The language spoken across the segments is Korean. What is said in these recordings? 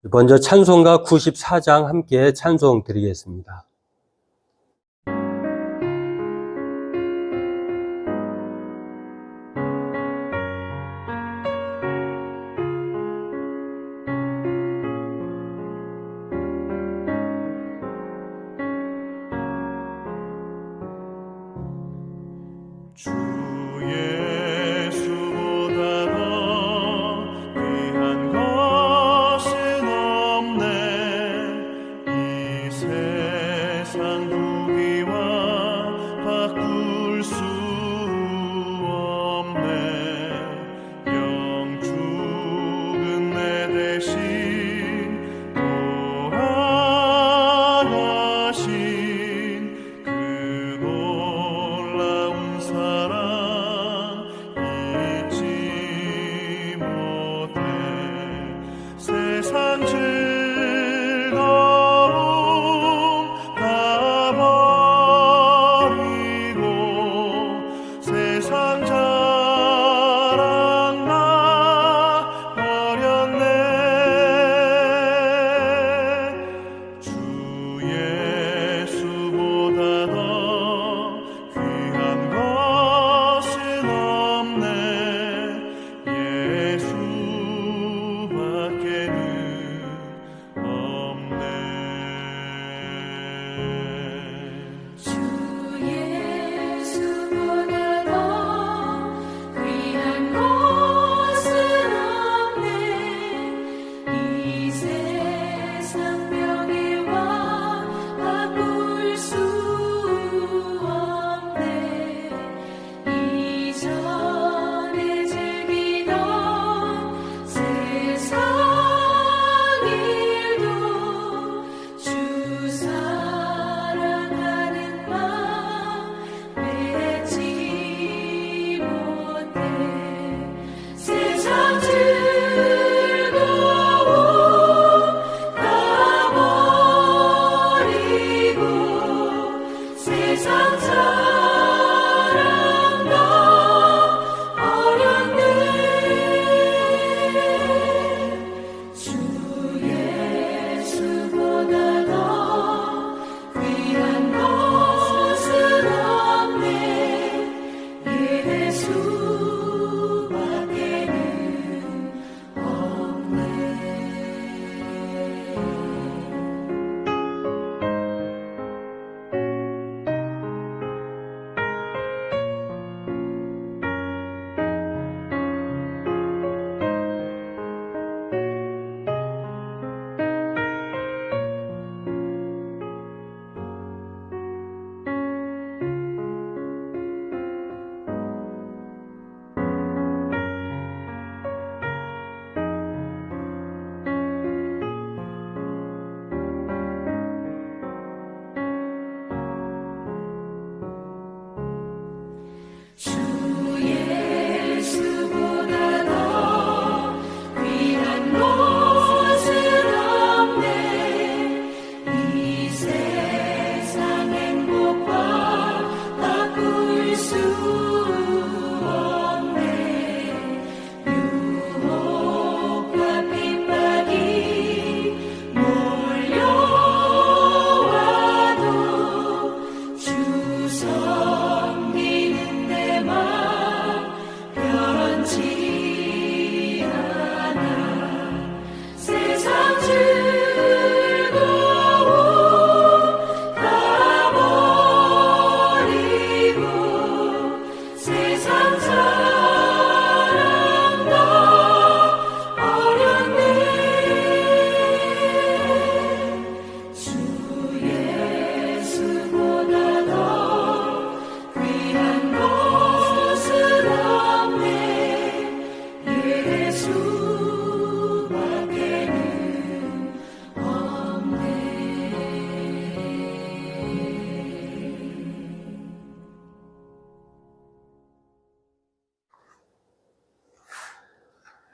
먼저 찬송가 94장 함께 찬송 드리겠습니다.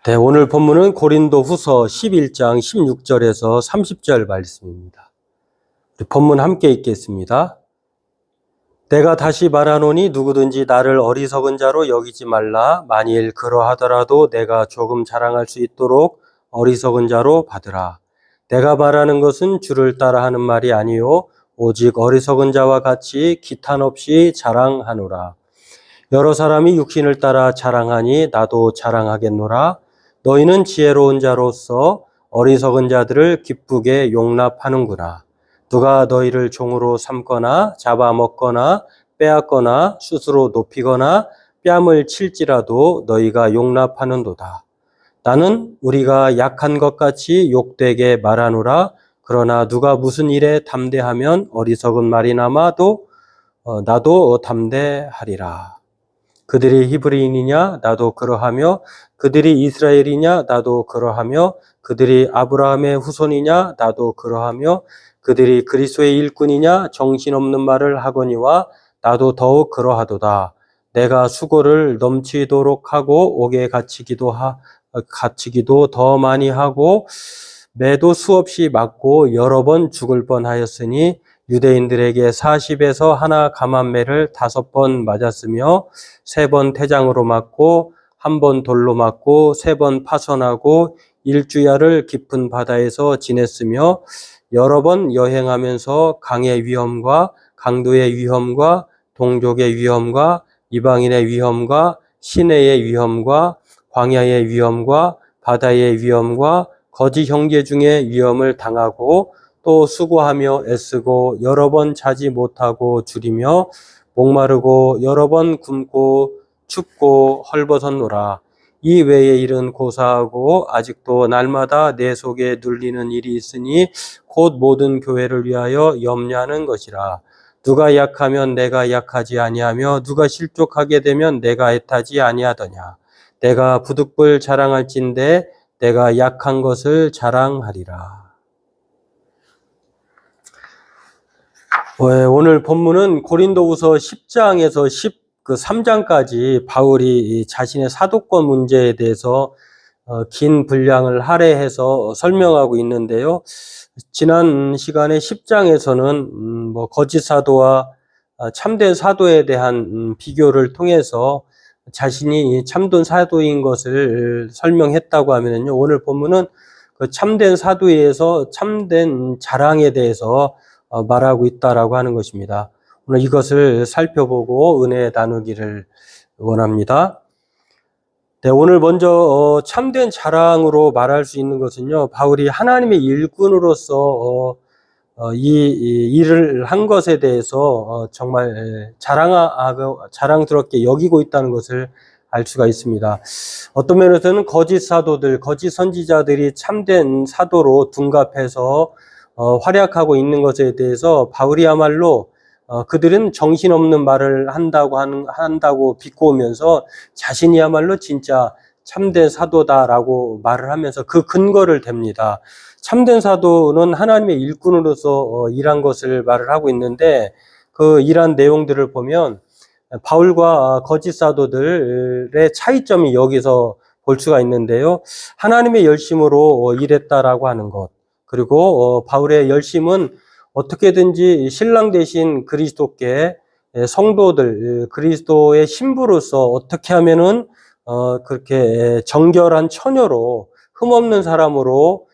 네, 오늘 본문은 고린도후서 11장 16절에서 30절 말씀입니다. 우리 본문 함께 읽겠습니다. 내가 다시 말하노니 누구든지 나를 어리석은 자로 여기지 말라. 만일 그러하더라도 내가 조금 자랑할 수 있도록 어리석은 자로 받으라. 내가 말하는 것은 주를 따라 하는 말이 아니요 오직 어리석은 자와 같이 기탄 없이 자랑하노라. 여러 사람이 육신을 따라 자랑하니 나도 자랑하겠노라. 너희는 지혜로운 자로서 어리석은 자들을 기쁘게 용납하는구나. 누가 너희를 종으로 삼거나 잡아먹거나 빼앗거나 스스로 높이거나 뺨을 칠지라도 너희가 용납하는도다. 나는 우리가 약한 것 같이 욕되게 말하노라. 그러나 누가 무슨 일에 담대하면 어리석은 말이 남아도 나도 담대하리라. 그들이 히브리인이냐 나도 그러하며 그들이 이스라엘이냐 나도 그러하며 그들이 아브라함의 후손이냐 나도 그러하며 그들이 그리스도의 일꾼이냐 정신없는 말을 하거니와 나도 더욱 그러하도다. 내가 수고를 넘치도록 하고 옥에 갇히기도 더 많이 하고 매도 수없이 맞고 여러 번 죽을 뻔하였으니 유대인들에게 40에서 하나 감한매를 5번 맞았으며 3번 태장으로 맞고 1번 돌로 맞고 3번 파선하고 1주야를 깊은 바다에서 지냈으며 여러 번 여행하면서 강의 위험과 강도의 위험과 동족의 위험과 이방인의 위험과 시내의 위험과 광야의 위험과 바다의 위험과 거짓 형제 중에 위험을 당하고 또 수고하며 애쓰고 여러 번 자지 못하고 줄이며 목마르고 여러 번 굶고 춥고 헐벗었노라. 이 외의 일은 고사하고 아직도 날마다 내 속에 눌리는 일이 있으니 곧 모든 교회를 위하여 염려하는 것이라. 누가 약하면 내가 약하지 아니하며 누가 실족하게 되면 내가 애타지 아니하더냐. 내가 부득불 자랑할진대 내가 약한 것을 자랑하리라. 오늘 본문은 고린도후서 10장에서 13장까지 바울이 자신의 사도권 문제에 대해서 긴 분량을 할애해서 설명하고 있는데요. 지난 시간에 10장에서는 거짓 사도와 참된 사도에 대한 비교를 통해서 자신이 참된 사도인 것을 설명했다고 하면요. 오늘 본문은 그 참된 사도에서 참된 자랑에 대해서 말하고 있다라고 하는 것입니다. 오늘 이것을 살펴보고 은혜 나누기를 원합니다. 네, 오늘 먼저 참된 자랑으로 말할 수 있는 것은요. 바울이 하나님의 일꾼으로서 이 일을 한 것에 대해서 정말 자랑스럽게 여기고 있다는 것을 알 수가 있습니다. 어떤 면에서는 거짓 사도들, 거짓 선지자들이 참된 사도로 둔갑해서 활약하고 있는 것에 대해서 바울이야말로 그들은 정신없는 말을 한다고 비꼬으면서 자신이야말로 진짜 참된 사도다라고 말을 하면서 그 근거를 댑니다. 참된 사도는 하나님의 일꾼으로서 일한 것을 말을 하고 있는데 그 일한 내용들을 보면 바울과 거짓 사도들의 차이점이 여기서 볼 수가 있는데요. 하나님의 열심으로 일했다라고 하는 것. 그리고 바울의 열심은 어떻게든지 신랑 되신 그리스도께 성도들, 그리스도의 신부로서 어떻게 하면은 그렇게 정결한 처녀로 흠없는 사람으로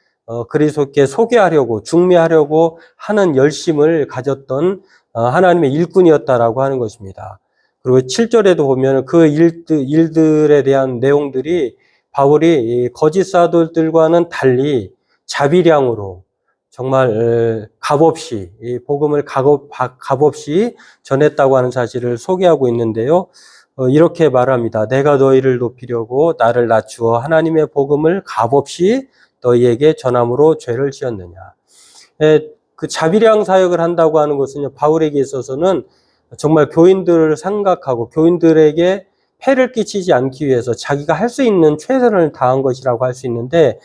그리스도께 소개하려고 중매하려고 하는 열심을 가졌던 하나님의 일꾼이었다라고 하는 것입니다. 그리고 7절에도 보면 그 일들에 대한 내용들이 바울이 거짓 사도들과는 달리 자비량으로 정말 값없이 이 복음을 값없이 전했다고 하는 사실을 소개하고 있는데요. 이렇게 말합니다. 내가 너희를 높이려고 나를 낮추어 하나님의 복음을 값없이 너희에게 전함으로 죄를 지었느냐. 그 자비량 사역을 한다고 하는 것은 바울에게 있어서는 정말 교인들을 생각하고 교인들에게 폐를 끼치지 않기 위해서 자기가 할 수 있는 최선을 다한 것이라고 할 수 있는데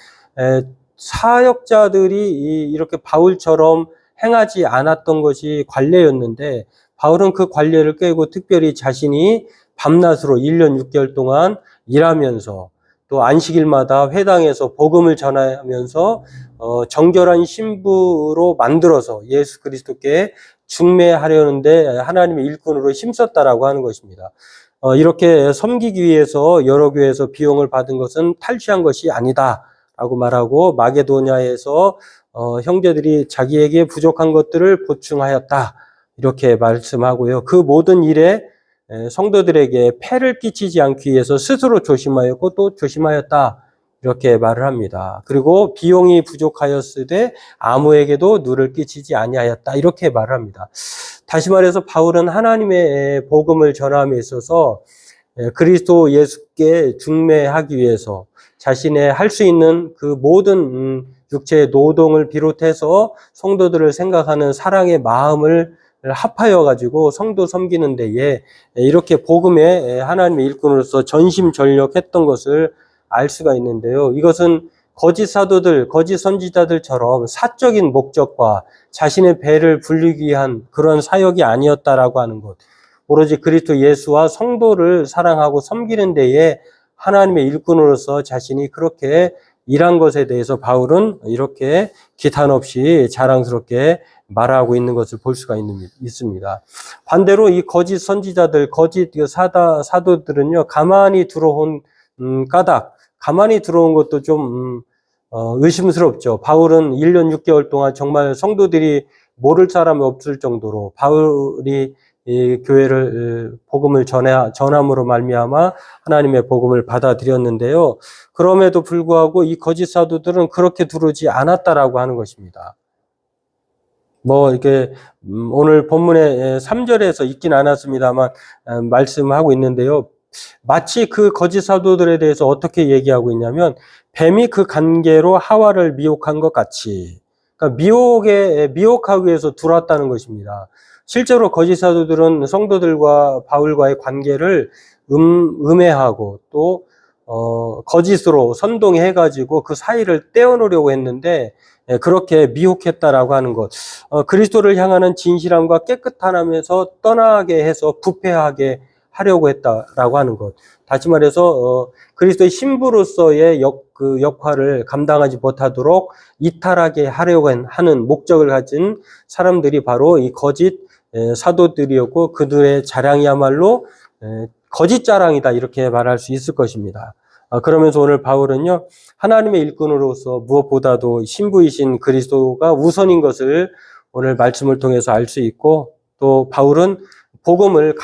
사역자들이 이렇게 바울처럼 행하지 않았던 것이 관례였는데 바울은 그 관례를 깨고 특별히 자신이 밤낮으로 1년 6개월 동안 일하면서 또 안식일마다 회당에서 복음을 전하면서 정결한 신부로 만들어서 예수 그리스도께 중매하려는데 하나님의 일꾼으로 힘썼다라고 하는 것입니다. 이렇게 섬기기 위해서 여러 교회에서 비용을 받은 것은 탈취한 것이 아니다 라고 말하고, 마게도냐에서 형제들이 자기에게 부족한 것들을 보충하였다, 이렇게 말씀하고요. 그 모든 일에 성도들에게 폐를 끼치지 않기 위해서 스스로 조심하였고 또 조심하였다, 이렇게 말을 합니다. 그리고 비용이 부족하였으되 아무에게도 누를 끼치지 아니하였다, 이렇게 말을 합니다. 다시 말해서 바울은 하나님의 복음을 전함에 있어서 그리스도 예수께 중매하기 위해서 자신의 할 수 있는 그 모든 육체의 노동을 비롯해서 성도들을 생각하는 사랑의 마음을 합하여 가지고 성도 섬기는 데에 이렇게 복음에 하나님의 일꾼으로서 전심전력했던 것을 알 수가 있는데요. 이것은 거짓 사도들, 거짓 선지자들처럼 사적인 목적과 자신의 배를 불리기 위한 그런 사역이 아니었다라고 하는 것. 오로지 그리스도 예수와 성도를 사랑하고 섬기는 데에 하나님의 일꾼으로서 자신이 그렇게 일한 것에 대해서 바울은 이렇게 기탄 없이 자랑스럽게 말하고 있는 것을 볼 수가 있습니다. 반대로 이 거짓 선지자들, 거짓 사도들은요, 가만히 들어온 까닭, 가만히 들어온 것도 좀 의심스럽죠. 바울은 1년 6개월 동안 정말 성도들이 모를 사람이 없을 정도로 바울이 이 교회를 복음을 전함으로 말미암아 하나님의 복음을 받아들였는데요. 그럼에도 불구하고 이 거짓 사도들은 그렇게 두르지 않았다라고 하는 것입니다. 이게 오늘 본문의 3절에서 있긴 않았습니다만 말씀하고 있는데요. 마치 그 거짓 사도들에 대해서 어떻게 얘기하고 있냐면, 뱀이 그 관계로 하와를 미혹한 것 같이, 그러니까 미혹하기 위해서 들어왔다는 것입니다. 실제로 거짓 사도들은 성도들과 바울과의 관계를 음해하고 또 거짓으로 선동해가지고 그 사이를 떼어놓으려고 했는데 그렇게 미혹했다라고 하는 것. 그리스도를 향하는 진실함과 깨끗함에서 떠나게 해서 부패하게 하려고 했다라고 하는 것. 다시 말해서 그리스도의 신부로서의 역할을 감당하지 못하도록 이탈하게 하려고 하는 목적을 가진 사람들이 바로 이 거짓 사도들이었고, 그들의 자랑이야말로 거짓 자랑이다, 이렇게 말할 수 있을 것입니다. 그러면서 오늘 바울은요, 하나님의 일꾼으로서 무엇보다도 신부이신 그리스도가 우선인 것을 오늘 말씀을 통해서 알 수 있고, 또 바울은 복음을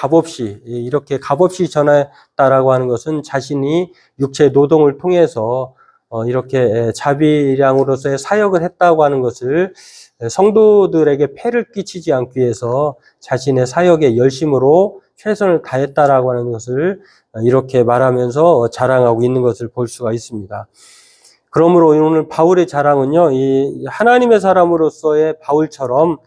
이렇게 값없이 전했다라고 하는 것은 자신이 육체 노동을 통해서 이렇게 자비량으로서의 사역을 했다고 하는 것을 성도들에게 폐를 끼치지 않기 위해서 자신의 사역에 열심으로 최선을 다했다라고 하는 것을 이렇게 말하면서 자랑하고 있는 것을 볼 수가 있습니다. 그러므로 오늘 바울의 자랑은요, 이 하나님의 사람으로서의 바울처럼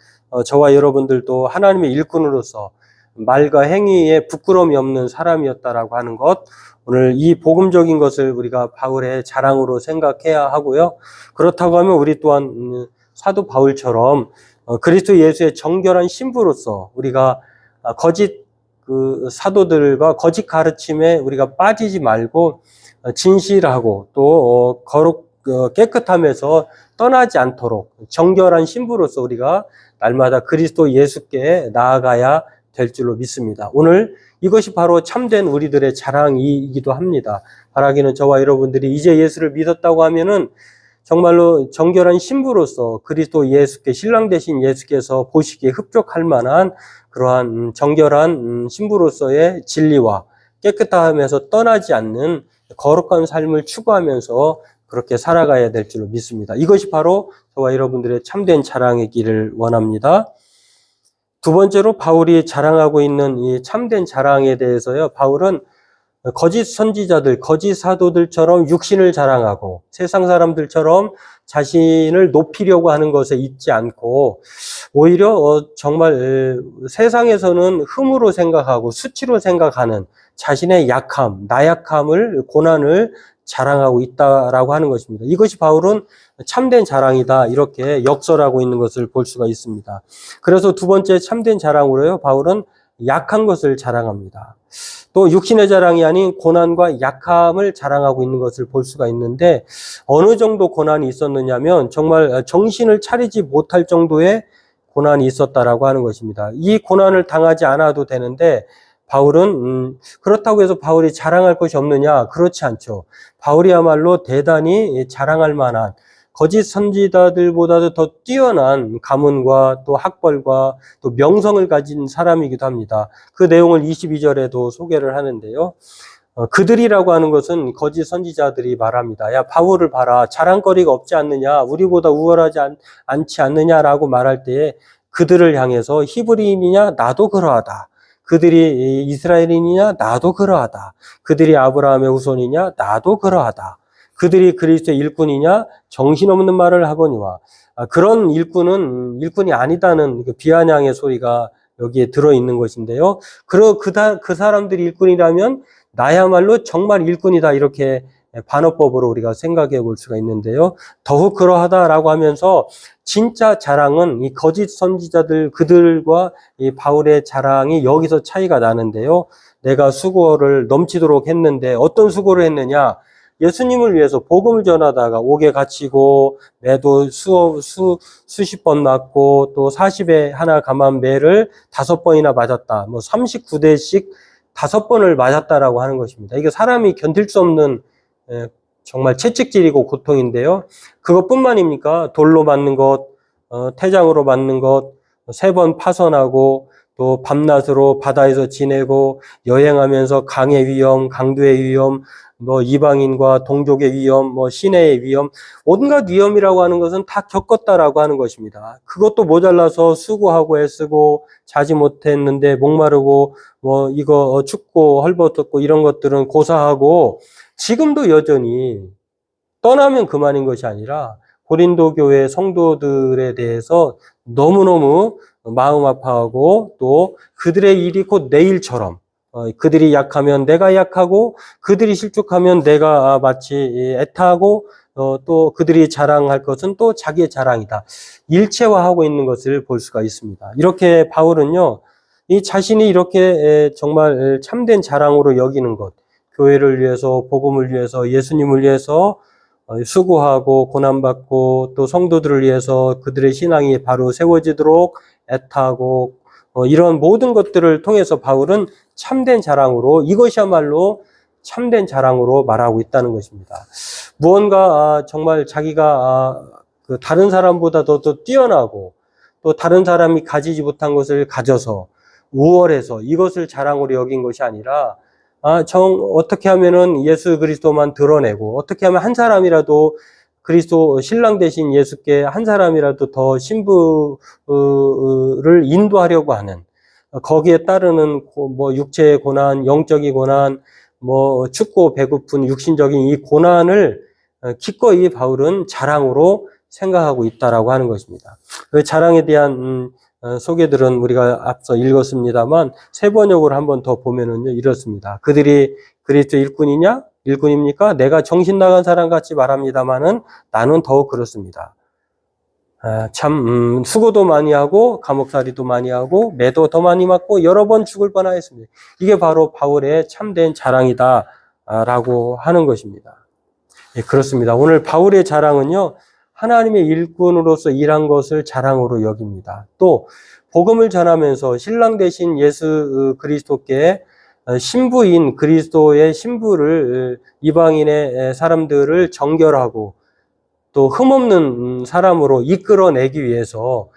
저와 여러분들도 하나님의 일꾼으로서 말과 행위에 부끄러움이 없는 사람이었다라고 하는 것, 오늘 이 복음적인 것을 우리가 바울의 자랑으로 생각해야 하고요. 그렇다고 하면 우리 또한 사도 바울처럼 그리스도 예수의 정결한 신부로서 우리가 거짓 사도들과 거짓 가르침에 우리가 빠지지 말고 진실하고 또 깨끗함에서 떠나지 않도록 정결한 신부로서 우리가 날마다 그리스도 예수께 나아가야 될 줄로 믿습니다. 오늘 이것이 바로 참된 우리들의 자랑이기도 합니다. 바라기는 저와 여러분들이 이제 예수를 믿었다고 하면은 정말로 정결한 신부로서 그리스도 예수께, 신랑 되신 예수께서 보시기에 흡족할 만한 그러한 정결한 신부로서의 진리와 깨끗함에서 떠나지 않는 거룩한 삶을 추구하면서 그렇게 살아가야 될 줄로 믿습니다. 이것이 바로 저와 여러분들의 참된 자랑이기를 원합니다. 두 번째로 바울이 자랑하고 있는 이 참된 자랑에 대해서요, 바울은 거짓 선지자들, 거짓 사도들처럼 육신을 자랑하고 세상 사람들처럼 자신을 높이려고 하는 것에 있지 않고, 오히려 정말 세상에서는 흠으로 생각하고 수치로 생각하는 자신의 약함, 나약함을, 고난을 자랑하고 있다라고 하는 것입니다. 이것이 바울은 참된 자랑이다, 이렇게 역설하고 있는 것을 볼 수가 있습니다. 그래서 두 번째 참된 자랑으로요, 바울은 약한 것을 자랑합니다. 또 육신의 자랑이 아닌 고난과 약함을 자랑하고 있는 것을 볼 수가 있는데, 어느 정도 고난이 있었느냐면 정말 정신을 차리지 못할 정도의 고난이 있었다라고 하는 것입니다. 이 고난을 당하지 않아도 되는데 바울은 그렇다고 해서 바울이 자랑할 것이 없느냐? 그렇지 않죠. 바울이야말로 대단히 자랑할 만한 거짓 선지자들보다도 더 뛰어난 가문과 또 학벌과 또 명성을 가진 사람이기도 합니다. 그 내용을 22절에도 소개를 하는데요. 그들이라고 하는 것은 거짓 선지자들이 말합니다. 야, 바울을 봐라. 자랑거리가 없지 않느냐? 우리보다 우월하지 않지 않느냐라고 말할 때에 그들을 향해서 히브리인이냐? 나도 그러하다. 그들이 이스라엘인이냐? 나도 그러하다. 그들이 아브라함의 후손이냐? 나도 그러하다. 그들이 그리스도의 일꾼이냐? 정신없는 말을 하거니와. 그런 일꾼은 일꾼이 아니다는 비아냥의 소리가 여기에 들어있는 것인데요. 그 사람들이 일꾼이라면 나야말로 정말 일꾼이다, 이렇게 반어법으로 우리가 생각해 볼 수가 있는데요. 더욱 그러하다라고 하면서 진짜 자랑은 이 거짓 선지자들 그들과 이 바울의 자랑이 여기서 차이가 나는데요. 내가 수고를 넘치도록 했는데 어떤 수고를 했느냐? 예수님을 위해서 복음을 전하다가 옥에 갇히고 매도 수십 번 맞고 또 40에 하나 감한 매를 5번이나 맞았다. 뭐 39대씩 5번을 맞았다라고 하는 것입니다. 이게 사람이 견딜 수 없는 정말 채찍질이고 고통인데요. 그것뿐만입니까? 돌로 맞는 것, 태장으로 맞는 것, 3번 파선하고 또 밤낮으로 바다에서 지내고 여행하면서 강의 위험, 강도의 위험, 뭐 이방인과 동족의 위험, 뭐 시내의 위험, 온갖 위험이라고 하는 것은 다 겪었다라고 하는 것입니다. 그것도 모자라서 수고하고 애쓰고 자지 못했는데 목마르고 뭐 이거 춥고 헐벗었고 이런 것들은 고사하고 지금도 여전히 떠나면 그만인 것이 아니라 고린도 교회 성도들에 대해서 너무너무 마음 아파하고 또 그들의 일이 곧 내 일처럼 그들이 약하면 내가 약하고 그들이 실족하면 내가 마치 애타하고 또 그들이 자랑할 것은 또 자기의 자랑이다. 일체화하고 있는 것을 볼 수가 있습니다. 이렇게 바울은요, 이 자신이 이렇게 정말 참된 자랑으로 여기는 것, 교회를 위해서, 복음을 위해서, 예수님을 위해서 수고하고 고난받고 또 성도들을 위해서 그들의 신앙이 바로 세워지도록 애타하고 이런 모든 것들을 통해서 바울은 참된 자랑으로, 이것이야말로 참된 자랑으로 말하고 있다는 것입니다. 무언가 정말 자기가 다른 사람보다 더 뛰어나고 또 다른 사람이 가지지 못한 것을 가져서 우월해서 이것을 자랑으로 여긴 것이 아니라 어떻게 하면은 예수 그리스도만 드러내고 어떻게 하면 한 사람이라도 그리스도 신랑 되신 예수께 한 사람이라도 더 신부를 인도하려고 하는 거기에 따르는 뭐 육체의 고난, 영적인 고난, 뭐 춥고 배고픈 육신적인 이 고난을 기꺼이 바울은 자랑으로 생각하고 있다라고 하는 것입니다. 그 자랑에 대한 소개들은 우리가 앞서 읽었습니다만 세 번역으로 한 번 더 보면은요 이렇습니다. 그들이 그리스도 일꾼이냐? 일꾼입니까? 내가 정신 나간 사람 같이 말합니다만은 나는 더욱 그렇습니다. 참 수고도 많이 하고 감옥살이도 많이 하고 매도 더 많이 맞고 여러 번 죽을 뻔하였습니다. 이게 바로 바울의 참된 자랑이다라고 하는 것입니다. 예, 그렇습니다. 오늘 바울의 자랑은요, 하나님의 일꾼으로서 일한 것을 자랑으로 여깁니다. 또 복음을 전하면서 신랑 되신 예수 그리스도께 신부인 그리스도의 신부를 이방인의 사람들을 정결하고 또 흠없는 사람으로 이끌어내기 위해서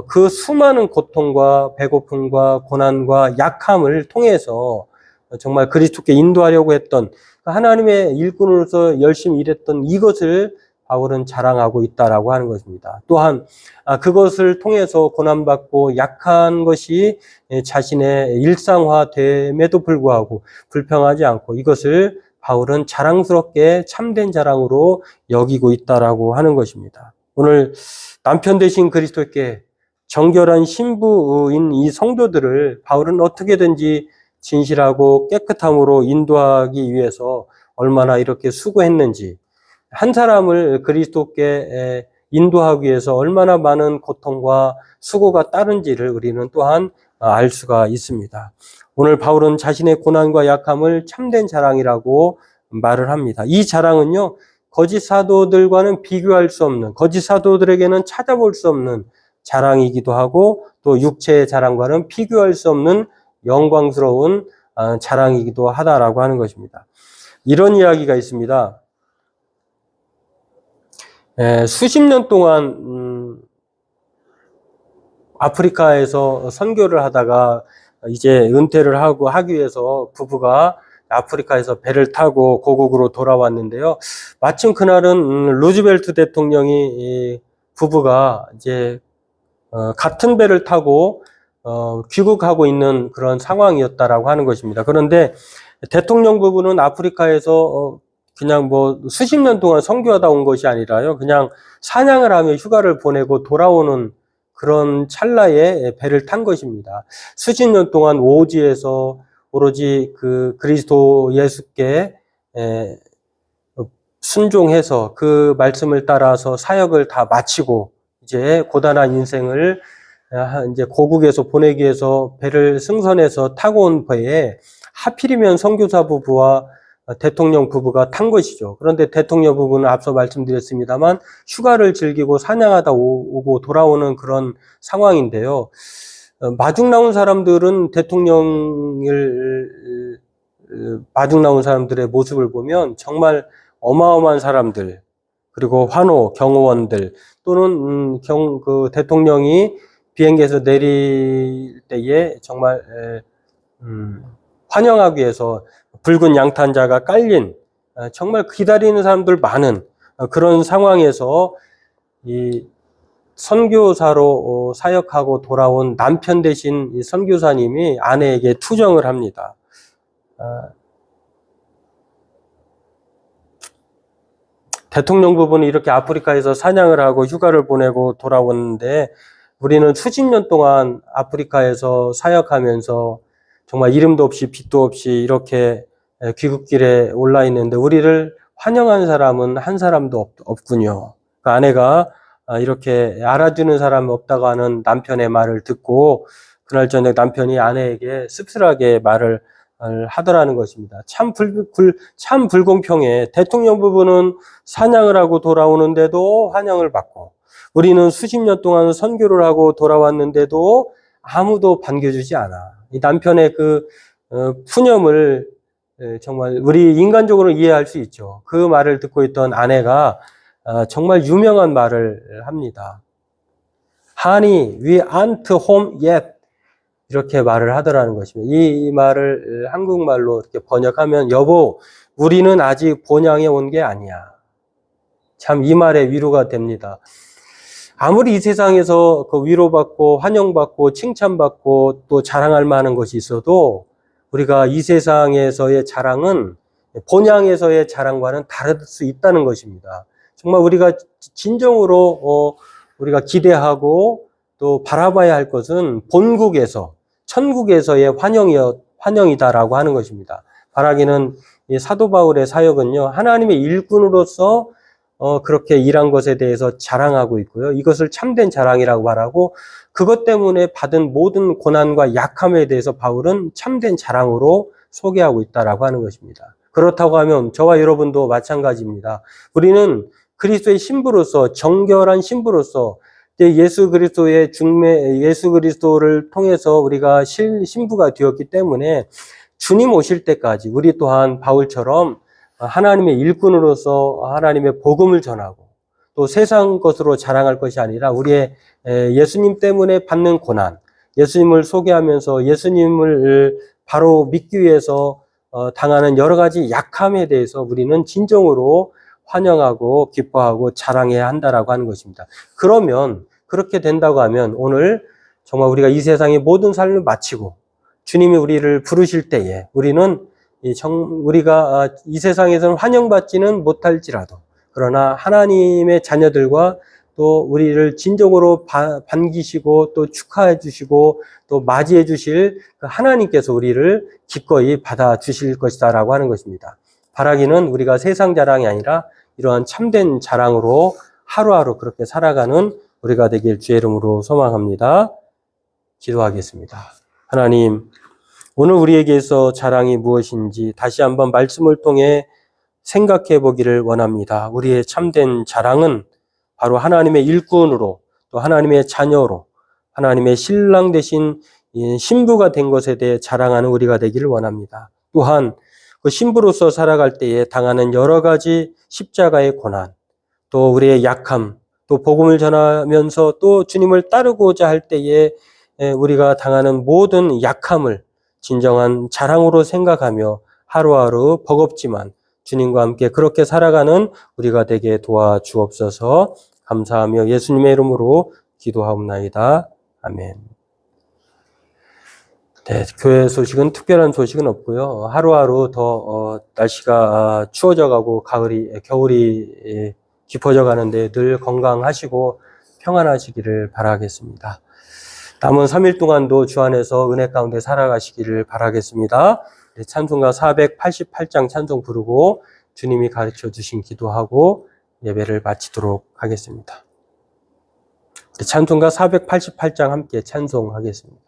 그 수많은 고통과 배고픔과 고난과 약함을 통해서 정말 그리스도께 인도하려고 했던 하나님의 일꾼으로서 열심히 일했던 이것을 바울은 자랑하고 있다라고 하는 것입니다. 또한 그것을 통해서 고난받고 약한 것이 자신의 일상화됨에도 불구하고 불평하지 않고 이것을 바울은 자랑스럽게 참된 자랑으로 여기고 있다라고 하는 것입니다. 오늘 남편 되신 그리스도께 정결한 신부인 이 성도들을 바울은 어떻게든지 진실하고 깨끗함으로 인도하기 위해서 얼마나 이렇게 수고했는지, 한 사람을 그리스도께 인도하기 위해서 얼마나 많은 고통과 수고가 따른지를 우리는 또한 알 수가 있습니다. 오늘 바울은 자신의 고난과 약함을 참된 자랑이라고 말을 합니다. 이 자랑은요, 거짓 사도들과는 비교할 수 없는, 거짓 사도들에게는 찾아볼 수 없는 자랑이기도 하고 또 육체의 자랑과는 비교할 수 없는 영광스러운 자랑이기도 하다라고 하는 것입니다. 이런 이야기가 있습니다. 수십 년 동안 아프리카에서 선교를 하다가 이제 은퇴를 하기 위해서 부부가 아프리카에서 배를 타고 고국으로 돌아왔는데요. 마침 그날은 루즈벨트 대통령이 부부가 이제 같은 배를 타고 귀국하고 있는 그런 상황이었다라고 하는 것입니다. 그런데 대통령 부부는 아프리카에서 그냥 뭐 수십 년 동안 선교하다 온 것이 아니라요. 그냥 사냥을 하며 휴가를 보내고 돌아오는 그런 찰나에 배를 탄 것입니다. 수십 년 동안 오지에서 오로지 그 그리스도 예수께 순종해서 그 말씀을 따라서 사역을 다 마치고 이제 고단한 인생을 이제 고국에서 보내기 위해서 배를 승선해서 타고 온 배에 하필이면 선교사 부부와 대통령 부부가 탄 것이죠. 그런데 대통령 부부는 앞서 말씀드렸습니다만 휴가를 즐기고 사냥하다 오고 돌아오는 그런 상황인데요. 마중 나온 사람들은 마중 나온 사람들의 모습을 보면 정말 어마어마한 사람들, 그리고 환호, 경호원들, 또는 그 대통령이 비행기에서 내릴 때에 정말 환영하기 위해서 붉은 양탄자가 깔린 정말 기다리는 사람들 많은 그런 상황에서 이 선교사로 사역하고 돌아온 남편 대신 이 선교사님이 아내에게 투정을 합니다. 대통령 부부는 이렇게 아프리카에서 사냥을 하고 휴가를 보내고 돌아오는데 우리는 수십 년 동안 아프리카에서 사역하면서 정말 이름도 없이 빛도 없이 이렇게 귀국길에 올라 있는데 우리를 환영한 사람은 한 사람도 없군요. 그 아내가 이렇게 알아주는 사람이 없다고 하는 남편의 말을 듣고 그날 저녁 남편이 아내에게 씁쓸하게 말을 하더라는 것입니다. 참 불공평해. 대통령 부부는 사냥을 하고 돌아오는데도 환영을 받고 우리는 수십 년 동안 선교를 하고 돌아왔는데도 아무도 반겨주지 않아. 이 남편의 그 푸념을 정말 우리 인간적으로 이해할 수 있죠. 그 말을 듣고 있던 아내가 정말 유명한 말을 합니다. Honey, we aren't home yet. 이렇게 말을 하더라는 것입니다. 이 말을 한국말로 이렇게 번역하면 여보, 우리는 아직 본향에 온 게 아니야. 참 이 말에 위로가 됩니다. 아무리 이 세상에서 그 위로받고 환영받고 칭찬받고 또 자랑할 만한 것이 있어도 우리가 이 세상에서의 자랑은 본향에서의 자랑과는 다를 수 있다는 것입니다. 정말 우리가 진정으로 우리가 기대하고 또 바라봐야 할 것은 본국에서 천국에서의 환영이다라고 하는 것입니다. 바라기는 이 사도 바울의 사역은요, 하나님의 일꾼으로서 그렇게 일한 것에 대해서 자랑하고 있고요. 이것을 참된 자랑이라고 말하고 그것 때문에 받은 모든 고난과 약함에 대해서 바울은 참된 자랑으로 소개하고 있다라고 하는 것입니다. 그렇다고 하면 저와 여러분도 마찬가지입니다. 우리는 그리스도의 신부로서 정결한 신부로서 예수 그리스도를 통해서 우리가 신부가 되었기 때문에 주님 오실 때까지 우리 또한 바울처럼 하나님의 일꾼으로서 하나님의 복음을 전하고 또 세상 것으로 자랑할 것이 아니라 우리의 예수님 때문에 받는 고난, 예수님을 소개하면서 예수님을 바로 믿기 위해서 당하는 여러 가지 약함에 대해서 우리는 진정으로 환영하고 기뻐하고 자랑해야 한다라고 하는 것입니다. 그러면 그렇게 된다고 하면 오늘 정말 우리가 이 세상의 모든 삶을 마치고 주님이 우리를 부르실 때에 우리는 우리가 이 세상에서는 환영받지는 못할지라도 그러나 하나님의 자녀들과 또 우리를 진정으로 반기시고 또 축하해 주시고 또 맞이해 주실 그 하나님께서 우리를 기꺼이 받아 주실 것이다라고 하는 것입니다. 바라기는 우리가 세상 자랑이 아니라 이러한 참된 자랑으로 하루하루 그렇게 살아가는 우리가 되길 주의 이름으로 소망합니다. 기도하겠습니다. 하나님, 오늘 우리에게서 자랑이 무엇인지 다시 한번 말씀을 통해 생각해 보기를 원합니다. 우리의 참된 자랑은 바로 하나님의 일꾼으로 또 하나님의 자녀로 하나님의 신랑 되신 신부가 된 것에 대해 자랑하는 우리가 되기를 원합니다. 또한 그 신부로서 살아갈 때에 당하는 여러 가지 십자가의 고난, 또 우리의 약함, 또 복음을 전하면서 또 주님을 따르고자 할 때에 우리가 당하는 모든 약함을 진정한 자랑으로 생각하며 하루하루 버겁지만 주님과 함께 그렇게 살아가는 우리가 되게 도와주옵소서. 감사하며 예수님의 이름으로 기도하옵나이다. 아멘. 네, 교회 소식은 특별한 소식은 없고요. 하루하루 더 날씨가 추워져가고 겨울이 깊어져 가는데 늘 건강하시고 평안하시기를 바라겠습니다. 남은 3일 동안도 주 안에서 은혜 가운데 살아가시기를 바라겠습니다. 찬송가 488장 찬송 부르고 주님이 가르쳐 주신 기도하고 예배를 마치도록 하겠습니다. 찬송가 488장 함께 찬송하겠습니다.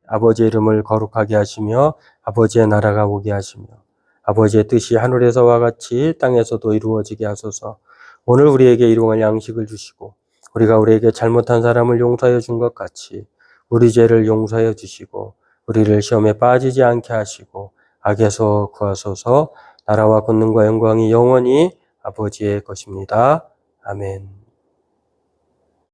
아버지의 이름을 거룩하게 하시며 아버지의 나라가 오게 하시며 아버지의 뜻이 하늘에서와 같이 땅에서도 이루어지게 하소서. 오늘 우리에게 일용할 양식을 주시고 우리가 우리에게 잘못한 사람을 용서해 준 것 같이 우리 죄를 용서해 주시고 우리를 시험에 빠지지 않게 하시고 악에서 구하소서. 나라와 권능과 영광이 영원히 아버지의 것입니다. 아멘.